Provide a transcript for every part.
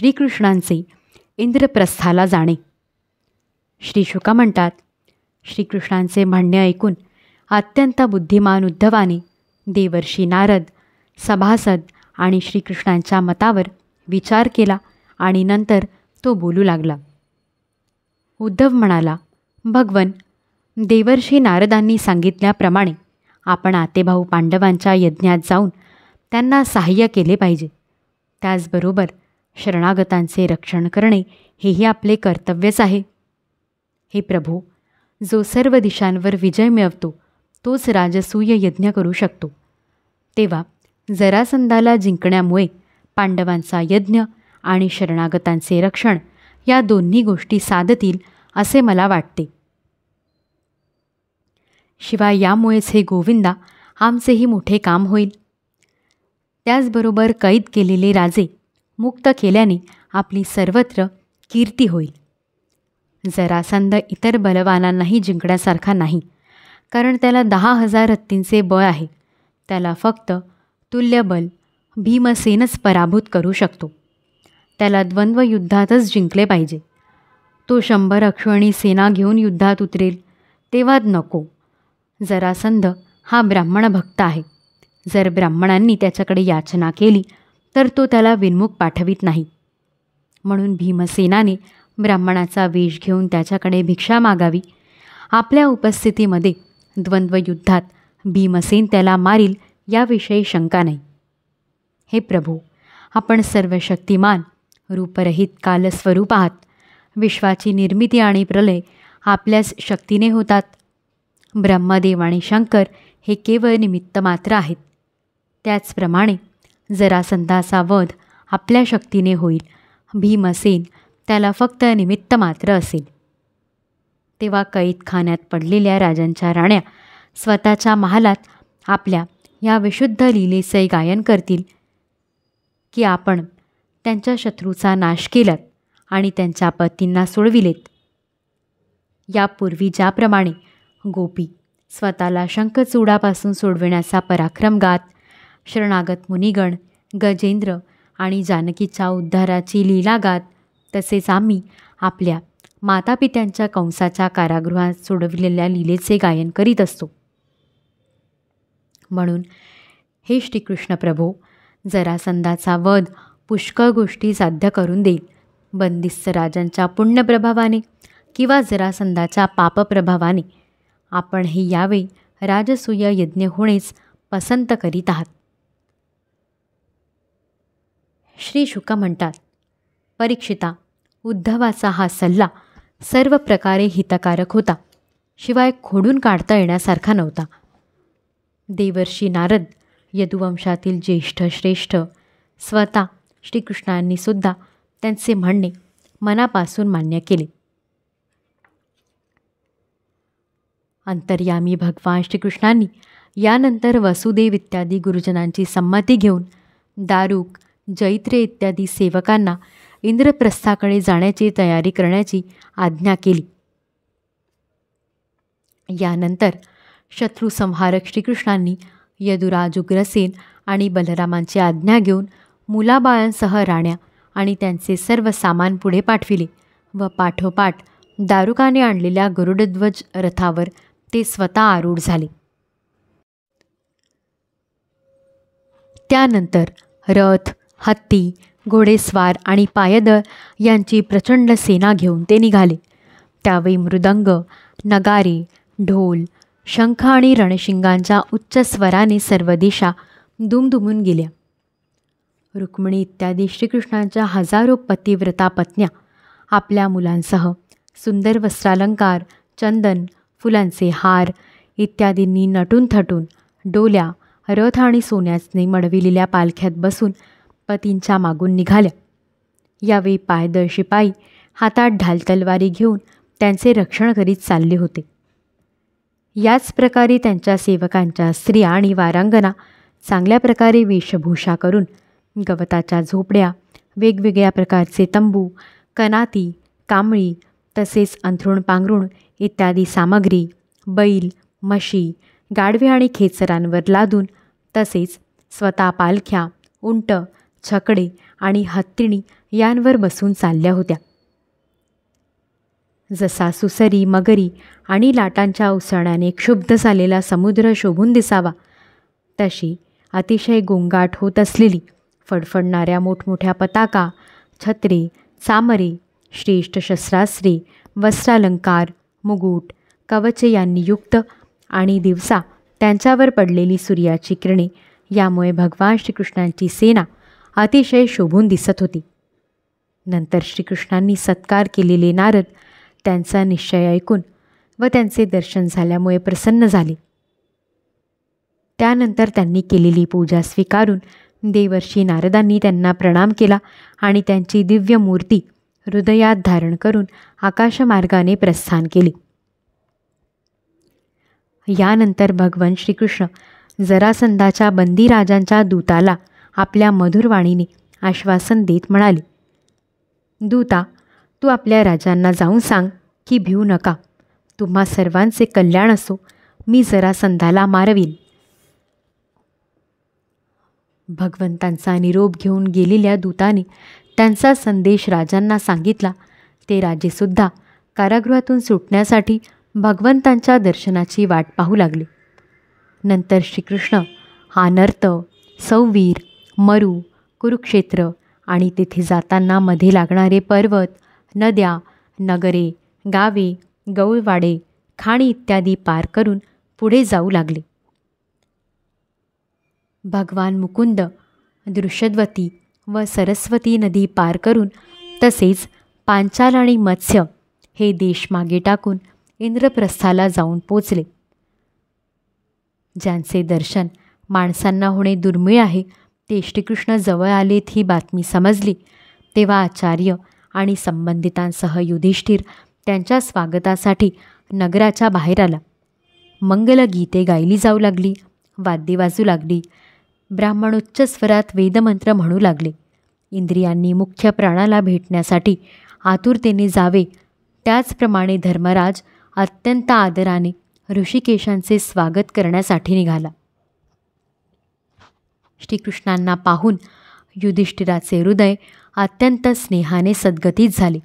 श्रीकृष्णांचे इंद्रप्रस्थाला जाणे. श्री शुक म्हणतात, श्रीकृष्णांचे म्हणणे ऐकून अत्यंत बुद्धिमान उद्धवाने देवर्षी नारद, सभासद आणि श्रीकृष्णांच्या मतावर विचार केला आणि नंतर तो बोलू लागला. उद्धव म्हणाला, भगवन, देवर्षी नारदांनी सांगितल्याप्रमाणे आपण आतेभाऊ पांडवांच्या यज्ञात जाऊन त्यांना सहाय्य केले पाहिजे. त्याचबरोबर शरणागतांचे रक्षण करणे हेही आपले कर्तव्यच आहे. हे प्रभू, जो सर्व दिशांवर विजय मिळवतो तोच राजसूय यज्ञ करू शकतो. तेव्हा जरासंधाला जिंकण्यामुळे पांडवांचा यज्ञ आणि शरणागतांचे रक्षण या दोन्ही गोष्टी साधतील असे मला वाटते. शिवाय यामुळेच हे गोविंदा आमचेही मोठे काम होईल. त्याचबरोबर कैद केलेले राजे मुक्त केल्याने आपली सर्वत्र कीर्ती होईल. जरासंध इतर बलवानांनाही जिंकण्यासारखा नाही, कारण त्याला 10,000 हत्तींचे बळ आहे. त्याला फक्त तुल्यबल भीमसेनच पराभूत करू शकतो. त्याला द्वंद्वयुद्धातच जिंकले पाहिजे. तो 100 अक्षौहिणी सेना घेऊन युद्धात उतरेल तेव्हा नको. जरासंध हा ब्राह्मण भक्त आहे. जर ब्राह्मणांनी त्याच्याकडे याचना केली तर तो त्याला विनमुख पाठवित नाही. म्हणून भीमसेनाने ब्राह्मणाचा वेश घेऊन त्याच्याकडे भिक्षा मागावी. आपल्या उपस्थितीमध्ये द्वंद्वयुद्धात भीमसेन त्याला मारील याविषयी शंका नाही. हे प्रभू, आपण सर्व शक्तिमान, रूपरहित कालस्वरूप आहात. विश्वाची निर्मिती आणि प्रलय आपल्याच शक्तीने होतात. ब्रह्मदेव आणि शंकर हे केवळ निमित्त मात्र आहेत. त्याचप्रमाणे जरासंधाचा वध आपल्या शक्तीने होईल. भीमसेन त्याला फक्त निमित्त मात्र असेल. तेव्हा कैदखान्यात पडलेल्या राजांच्या राण्या स्वतःच्या महालात आपल्या या विशुद्ध लीलेचे गायन करतील की आपण त्यांच्या शत्रूचा नाश केलात आणि त्यांच्या पतींना सोडविलेत. यापूर्वी ज्याप्रमाणे गोपी स्वतःला शंखचूडापासून सोडविण्याचा पराक्रम गात, शरणागत मुनिगण, गजेंद्र आणि जानकीच्या उद्धाराची लीला गात, तसेच आम्ही आपल्या मातापित्यांच्या कंसाच्या कारागृहात सोडविलेल्या लीलेचे गायन करीत असतो. म्हणून हे श्रीकृष्ण प्रभो, जरासंधाचा वध पुष्कळ गोष्टी साध्य करून देईल. बंदिस्त राजांच्या पुण्यप्रभावाने किंवा जरासंधाच्या पापप्रभावाने आपण हे यावेळी राजसूय यज्ञ होणेच पसंत करीत आहात. श्री शुक म्हणतात, परीक्षिता, उद्धवाचा हा सल्ला सर्व प्रकारे हितकारक होता, शिवाय खोडून काढता येण्यासारखा नव्हता. देवर्षी नारद, यदुवंशातील ज्येष्ठ श्रेष्ठ, स्वतः श्रीकृष्णांनी सुद्धा त्यांचे म्हणणे मनापासून मान्य केले. अंतर्यामी भगवान श्रीकृष्णांनी यानंतर वसुदेव इत्यादी गुरुजनांची संमती घेऊन दारुक, जैत्रे इत्यादी सेवकांना इंद्रप्रस्थाकडे जाण्याची तयारी करण्याची आज्ञा केली. यानंतर शत्रुसंहारक श्रीकृष्णांनी यदुराज, उग्रसेन आणि बलरामांची आज्ञा घेऊन मुलाबाळांसह राण्या आणि त्यांचे सर्व सामान पुढे पाठविले व पाठोपाठ दारुकाने आणलेल्या गरुडध्वज रथावर ते स्वतः आरूढ झाले. त्यानंतर रथ, हत्ती, घोडेस्वार आणि पायदळ यांची प्रचंड सेना घेऊन ते निघाले. त्यावेळी मृदंग, नगारे, ढोल, शंख आणि रणशिंगांच्या उच्च स्वराने सर्व दिशा दुमदुमून गेल्या. रुक्मिणी इत्यादी श्रीकृष्णांच्या हजारो पतिव्रता पत्न्या आपल्या मुलांसह सुंदर वस्त्रालंकार, चंदन, फुलांचे हार इत्यादींनी नटून थटून डोल्या, रथ आणि सोन्याने मडविलेल्या पालख्यात बसून पतींच्या मागून निघाल्या. यावेळी पायदळ शिपाई हातात ढाल तलवारी घेऊन त्यांचे रक्षण करीत चालले होते. याच प्रकारे त्यांच्या सेवकांच्या स्त्रिया आणि वारांगना चांगल्या प्रकारे वेशभूषा करून गवताच्या झोपड्या, वेगवेगळ्या प्रकारचे तंबू, कनाती, कांबळी तसेच अंथरूण पांघरूण इत्यादी सामग्री बैल, म्हशी, गाढवे आणि खेचरांवर लादून तसेच स्वतः पालख्या, उंट, छकडे आणि हत्तिणी यांवर बसून चालल्या होत्या. जसा सुसरी, मगरी आणि लाटांच्या उसळण्याने क्षुब्ध झालेला समुद्र शोभून दिसावा, तशी अतिशय गोंगाट होत असलेली फडफडणाऱ्या मोठमोठ्या पताका, छत्रे, चामरे, श्रेष्ठ शस्त्रास्त्रे, वस्त्रालंकार, मुकुट, कवचे यांनी युक्त आणि दिवसा त्यांच्यावर पडलेली सूर्याची किरणे यामुळे भगवान श्रीकृष्णांची सेना अतिशय शोभून दिसत होती. नंतर श्रीकृष्णांनी सत्कार केलेले नारद त्यांचा निश्चय ऐकून व त्यांचे दर्शन झाल्यामुळे प्रसन्न झाले. त्यानंतर त्यांनी केलेली पूजा स्वीकारून देवर्षी नारदांनी त्यांना प्रणाम केला आणि त्यांची दिव्य मूर्ती हृदयात धारण करून आकाशमार्गाने प्रस्थान केले. यानंतर भगवान श्रीकृष्ण जरासंधाच्या बंदी राजांच्या दूताला आपल्या मधुर वाणीने आश्वासन देत म्हणाले, दूता, तू आपल्या राजांना जाऊन सांग की भिवू नका, तुम्हा सर्वांचे कल्याण असो, मी जरासंधाला मारवीन. भगवंतांचा निरोप घेऊन गेलेल्या दूताने त्यांचा संदेश राजांना सांगितला. ते राजेसुद्धा कारागृहातून सुटण्यासाठी भगवंतांच्या दर्शनाची वाट पाहू लागले. नंतर श्रीकृष्ण आनर्त, सौवीर, मरु, कुरुक्षेत्र आणि तेथे जाताना मध्ये लागणारे पर्वत, नद्या, नगरे, गावे, गौळवाडे, खाणी इत्यादी पार करून पुढे जाऊ लागले. भगवान मुकुंद दृश्यद्वती व सरस्वती नदी पार करून तसेच पांचाल आणि मत्स्य हे देश मागे टाकून इंद्रप्रस्थाला जाऊन पोचले. ज्यांचे दर्शन माणसांना होणे दुर्मिळ आहे ते श्रीकृष्ण जवळ आलेत ही बातमी समजली तेव्हा आचार्य आणि संबंधितांसह युधिष्ठिर त्यांच्या स्वागतासाठी नगराच्या बाहेर आला. मंगलगीते गायली जाऊ लागली, वाद्ये वाजू लागली, ब्राह्मण उच्च स्वरात वेदमंत्र म्हणू लागले. इंद्रियांनी मुख्य प्राणाला भेटण्यासाठी आतुरतेने जावे त्याचप्रमाणे धर्मराज अत्यंत आदराने ऋषिकेशांचे स्वागत करण्यासाठी निघाला. श्रीकृष्णांना पाहून युधिष्ठिराचे हृदय अत्यंत स्नेहाने सद्गतीत झाले.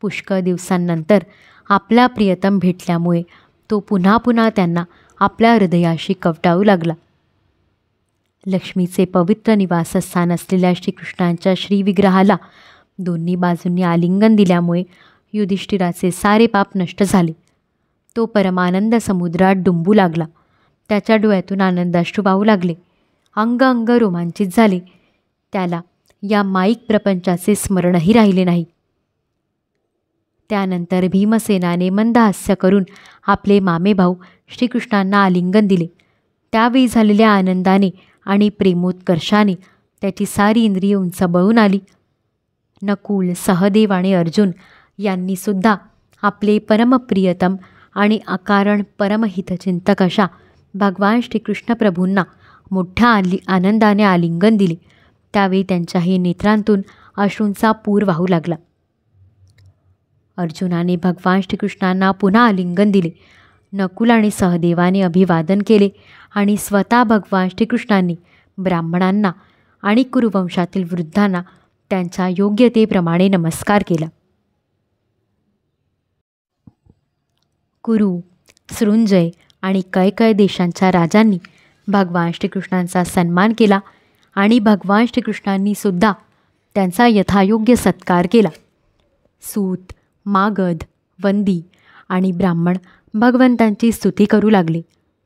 पुष्कळ दिवसांनंतर आपला प्रियतम भेटल्यामुळे तो पुन्हा पुन्हा त्यांना आपल्या हृदयाशी कवटाळू लागला. लक्ष्मीचे पवित्र निवासस्थान असलेल्या श्रीकृष्णांच्या श्रीविग्रहाला दोन्ही बाजूंनी आलिंगन दिल्यामुळे युधिष्ठिराचे सारे पाप नष्ट झाले. तो परमानंद समुद्रात डुंबू लागला. त्याच्या डोळ्यातून आनंदाश्रू वाहू लागले. अंग अंग रोमांचित झाले. त्याला या माईक प्रपंचाचे स्मरणही राहिले नाही. त्यानंतर भीमसेनाने मंद हास्य करून आपले मामेभाऊ श्रीकृष्णांना आलिंगन दिले. त्यावेळी झालेल्या आनंदाने आणि प्रेमोत्कर्षाने त्याची सारी इंद्रिय उंच बळून आली. नकुल, सहदेव आणि अर्जुन यांनीसुद्धा आपले परमप्रियतम आणि अकारण परमहितचिंतक अशा भगवान श्रीकृष्ण प्रभूंना मोठ्या आनंदाने आलिंगन दिले. त्यावेळी त्यांच्याही नेत्रांतून अश्रूंचा पूर वाहू लागला. अर्जुनाने भगवान श्रीकृष्णांना पुन्हा आलिंगन दिले. नकुल आणि सहदेवाने अभिवादन केले आणि स्वतः भगवान श्रीकृष्णांनी ब्राह्मणांना आणि कुरुवंशातील वृद्धांना त्यांच्या योग्यतेप्रमाणे नमस्कार केला. कुरु, सृंजय आणि कैकय देशांच्या राजांनी भगवान श्रीकृष्णांचा सन्मान केला आणि भगवान श्रीकृष्णांनी सुद्धा त्यांचा यथायोग्य सत्कार केला. सूत, मागध, वंदी आणि ब्राह्मण भगवंतांची स्तुती करू लागले.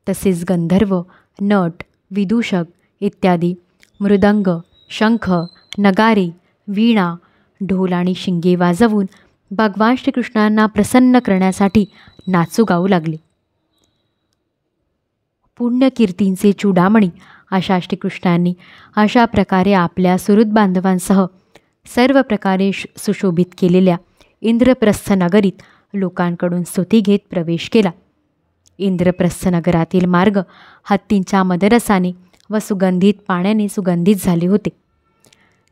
तसेच गंधर्व, नट, विदूषक इत्यादी मृदंग, शंख, नगारे, वीणा, ढोल आणि शिंगे वाजवून भगवान श्रीकृष्णांना प्रसन्न करण्यासाठी नाचू गाऊ लागले. पुण्यकीर्तींचे चूडामणी अशा श्रीकृष्णांनी अशा प्रकारे आपल्या सुहृद बांधवांसह सर्व प्रकारे सुशोभित केलेल्या इंद्रप्रस्थ नगरीत लोकांकडून स्तुती घेत प्रवेश केला. इंद्रप्रस्थ नगरातील मार्ग हत्तींच्या मदरसाने व सुगंधित पाण्याने सुगंधित झाले होते.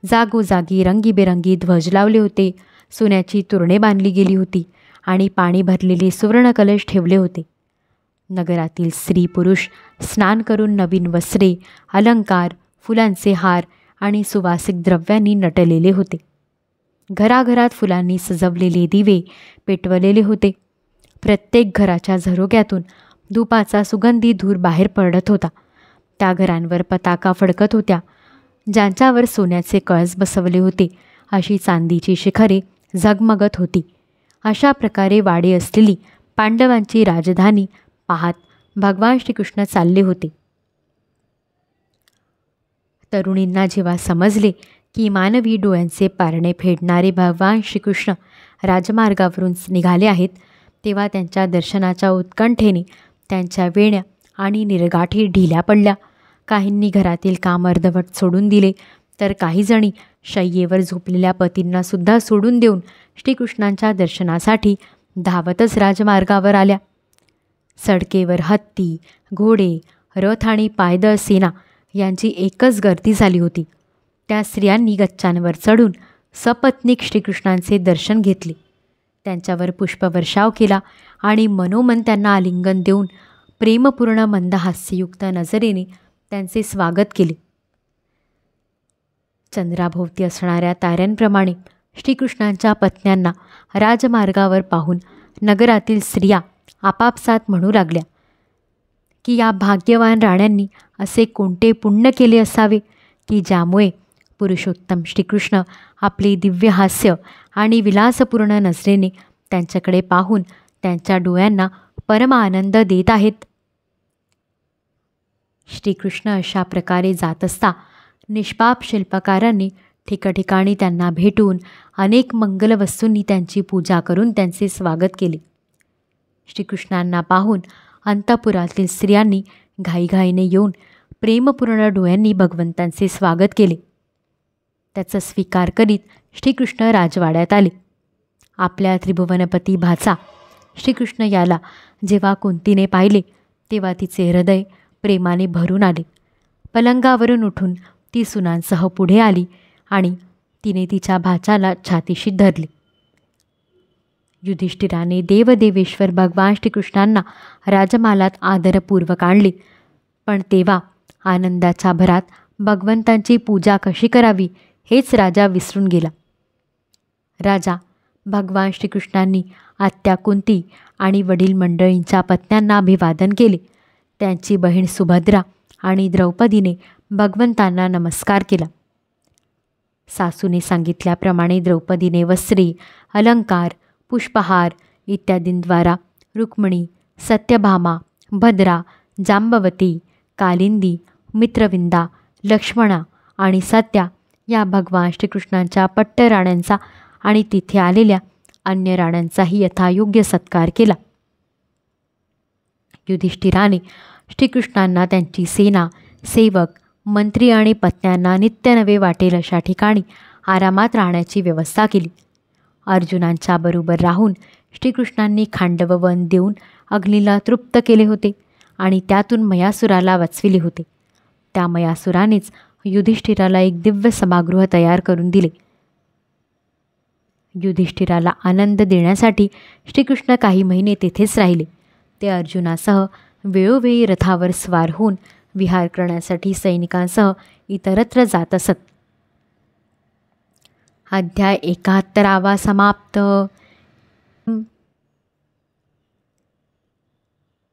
जागोजागी रंगीबेरंगी ध्वज लावले होते. सोन्याची तोरणे बांधली गेली होती आणि पाणी भरलेले सुवर्ण कलश ठेवले होते. नगरातील स्त्री पुरुष स्नान करून नवीन वस्त्रे, अलंकार, फुलांचे हार आणि सुवासिक द्रव्यांनी नटलेले होते. घराघरात फुलांनी सजवलेले दिवे पेटवलेले होते. प्रत्येक घराच्या झरोक्यातून धुपाचा सुगंधी धूर बाहेर पडत होता. त्या घरांवर पताका फडकत होत्या, ज्यांच्यावर सोन्याचे कळस बसवले होते. अशी चांदीची शिखरे झगमगत होती. अशा प्रकारे वाडे असलेली पांडवांची राजधानी पाहत भगवान श्रीकृष्ण चालले होते. तरुणींना जेव्हा समजले की मानवी डोळ्यांचे पारणे फेडणारे भगवान श्रीकृष्ण राजमार्गावरून निघाले आहेत, तेव्हा त्यांच्या दर्शनाच्या उत्कंठेने त्यांच्या वेण्या आणि निरगाठी ढिल्या पडल्या. काहींनी घरातील काम अर्धवट सोडून दिले, तर काही जणी शय्येवर झोपलेल्या पतींनासुद्धा सोडून देऊन श्रीकृष्णांच्या दर्शनासाठी धावतच राजमार्गावर आल्या. सडकेवर हत्ती, घोडे, रथ आणि पायदळ सेना यांची एकच गर्दी झाली होती. त्या स्त्रियांनी गच्चांवर चढून सपत्नीक श्रीकृष्णांचे दर्शन घेतले, त्यांच्यावर पुष्पवर्षाव केला आणि मनोमन त्यांना आलिंगन देऊन प्रेमपूर्ण मंदहास्ययुक्त नजरेने त्यांचे स्वागत केले. चंद्राभोवती असणाऱ्या ताऱ्यांप्रमाणे श्रीकृष्णांच्या पत्न्यांना राजमार्गावर पाहून नगरातील स्त्रिया आपापसात म्हणू लागल्या की या भाग्यवान राण्यांनी असे कोणते पुण्य केले असावे की ज्यामुळे पुरुषोत्तम श्रीकृष्ण आपले दिव्य हास्य आणि विलासपूर्ण नजरेने त्यांच्याकडे पाहून त्यांच्या डोळ्यांना परम आनंद देत आहेत. श्रीकृष्ण अशा प्रकारे जात असता निष्पाप शिल्पकारांनी ठिकठिकाणी त्यांना भेटून अनेक मंगल वस्तूंनी त्यांची पूजा करून त्यांचे स्वागत केले. श्रीकृष्णांना पाहून अंतपुरातील स्त्रियांनी घाईघाईने येऊन प्रेमपूर्ण डोळ्यांनी भगवंतांचे स्वागत केले. त्याचा स्वीकार करीत श्रीकृष्ण राजवाड्यात आले. आपल्या त्रिभुवनपती भाचा श्रीकृष्ण याला जेव्हा कुंतीने पाहिले, तेव्हा तिचे हृदय प्रेमाने भरून आले. पलंगावरून उठून ती सुनांसह पुढे आली आणि तिने तिच्या भाच्याला छातीशी धरले. युधिष्ठिराने देवदेवेश्वर भगवान श्रीकृष्णांना राजमालात आदरपूर्वक आणले, पण तेव्हा आनंदाच्या भरात भगवंतांची पूजा कशी करावी हेच राजा विसरून गेला. राजा भगवान श्रीकृष्णांनी आत्या कुंती आणि वडील मंडळींच्या पत्न्यांना अभिवादन केले. त्यांची बहीण सुभद्रा आणि द्रौपदीने भगवंतांना नमस्कार केला. सासूने सांगितल्याप्रमाणे द्रौपदीने वस्त्रे, अलंकार, पुष्पहार इत्यादींद्वारा रुक्मिणी, सत्यभामा, भद्रा, जांबवती, कालिंदी, मित्रविंदा, लक्ष्मणा आणि सत्या या भगवान श्रीकृष्णांच्या पट्टराण्यांचा आणि तिथे आलेल्या अन्य राण्यांचाही यथायोग्य सत्कार केला. युधिष्ठिराने श्रीकृष्णांना त्यांची सेना, सेवक, मंत्री आणि पत्न्यांना नित्य नवे वाटेल अशा ठिकाणी आरामात राहण्याची व्यवस्था केली. अर्जुनांच्या बरोबर राहून श्रीकृष्णांनी खांडव वन देऊन अग्नीला तृप्त केले होते आणि त्यातून मयासुराला वाचविले होते. त्या मयासुरानेच युधिष्ठिराला एक दिव्य सभागृह तयार करून दिले. युधिष्ठिराला आनंद देण्यासाठी श्रीकृष्ण काही महिने तेथेच राहिले. ते अर्जुनासह वेळोवेळी रथावर स्वार होऊन विहार करण्यासाठी सैनिकांसह इतरत्र जात असत. अध्याय 71 समाप्त.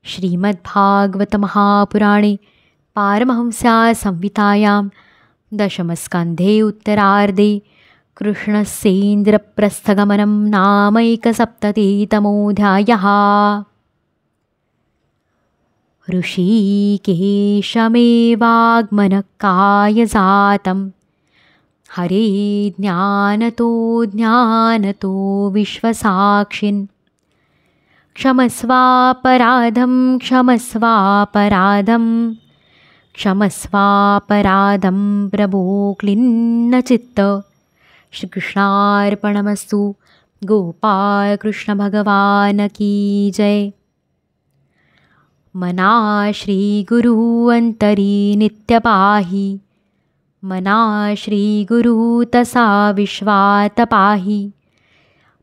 श्रीमद्भागवत महापुराणे पारमहंस्या संहितायां दशमस्कन्धे उत्तरार्धे कृष्णस्येन्द्रप्रस्थगमनं नामैकसप्ततितमोऽध्यायः. ऋषिकेशमेवागमनकायजातं हरे ज्ञानतो विश्वसाक्षिन् क्षमस्वापराधं प्रभो क्लिन्नचित्त. श्रीकृष्णार्पणमस्तु. गोपाल कृष्ण भगवान की जय. मना श्रीगुरु अंतरी नित्य पाहि, मना श्रीगुरु तसा विश्वात पाहि.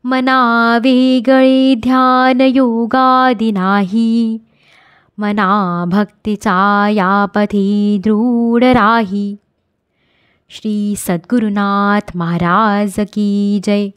मना वेगळे ध्यान योगादि नाही, मना भक्तीचा या पथी दृढ राही. श्री सद्गुरुनाथ महाराज की जय.